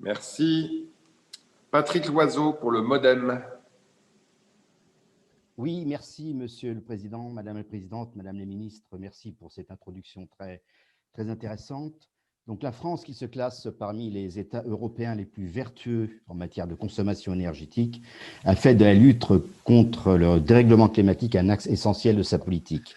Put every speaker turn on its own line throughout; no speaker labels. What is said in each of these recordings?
Merci. Patrick Loiseau pour le MoDem.
Oui, merci Monsieur le Président, Madame la Présidente, Madame les ministres, merci pour cette introduction très intéressante. Donc la France, qui se classe parmi les États européens les plus vertueux en matière de consommation énergétique, a fait de la lutte contre le dérèglement climatique un axe essentiel de sa politique.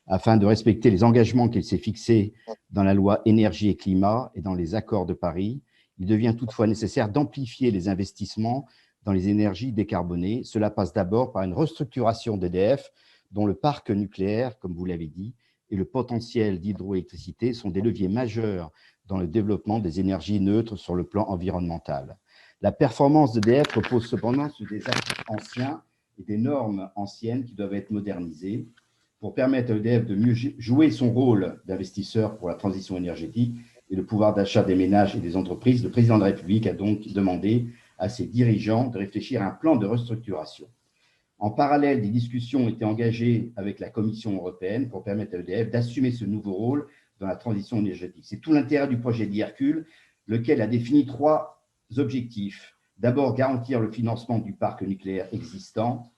Afin de respecter les engagements qu'elle s'est fixés dans la loi énergie et climat et dans les accords de Paris, il devient toutefois nécessaire d'amplifier les investissements dans les énergies décarbonées. Cela passe d'abord par une restructuration d'EDF, dont le parc nucléaire, comme vous l'avez dit, et le potentiel d'hydroélectricité sont des leviers majeurs dans le développement des énergies neutres sur le plan environnemental. La performance d'EDF repose cependant sur des actifs anciens et des normes anciennes qui doivent être modernisées. Pour permettre à EDF de mieux jouer son rôle d'investisseur pour la transition énergétique et le pouvoir d'achat des ménages et des entreprises, le président de la République a donc demandé à ses dirigeants de réfléchir à un plan de restructuration. En parallèle, des discussions ont été engagées avec la Commission européenne pour permettre à EDF d'assumer ce nouveau rôle dans la transition énergétique. C'est tout l'intérêt du projet d'Hercule, lequel a défini 3 objectifs. D'abord, garantir le financement du parc nucléaire existant.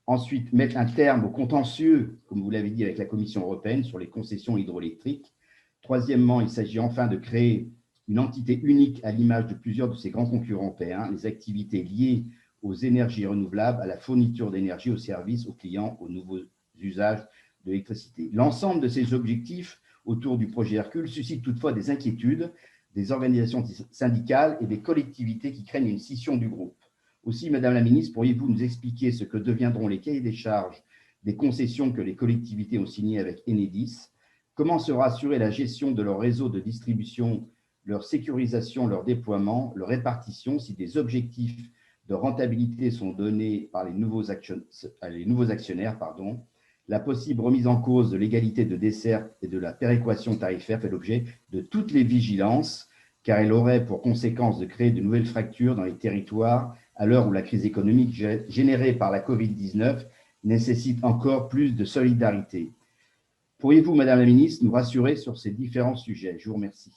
Ensuite, mettre un terme au contentieux, comme vous l'avez dit, avec la Commission européenne sur les concessions hydroélectriques. Troisièmement, il s'agit enfin de créer une entité unique à l'image de plusieurs de ses grands concurrents européens, les activités liées aux énergies renouvelables, à la fourniture d'énergie, aux services, aux clients, aux nouveaux usages de l'électricité. L'ensemble de ces objectifs autour du projet Hercule suscite toutefois des inquiétudes des organisations syndicales et des collectivités qui craignent une scission du groupe. Aussi, Madame la Ministre, pourriez-vous nous expliquer ce que deviendront les cahiers des charges des concessions que les collectivités ont signées avec Enedis? Comment sera assurée la gestion de leur réseau de distribution, leur sécurisation, leur déploiement, leur répartition, si des objectifs de rentabilité sont donnés par les nouveaux actionnaires, la possible remise en cause de l'égalité de desserte et de la péréquation tarifaire fait l'objet de toutes les vigilances, car elle aurait pour conséquence de créer de nouvelles fractures dans les territoires à l'heure où la crise économique générée par la Covid-19 nécessite encore plus de solidarité. Pourriez-vous, Madame la Ministre, nous rassurer sur ces différents sujets? Je vous remercie.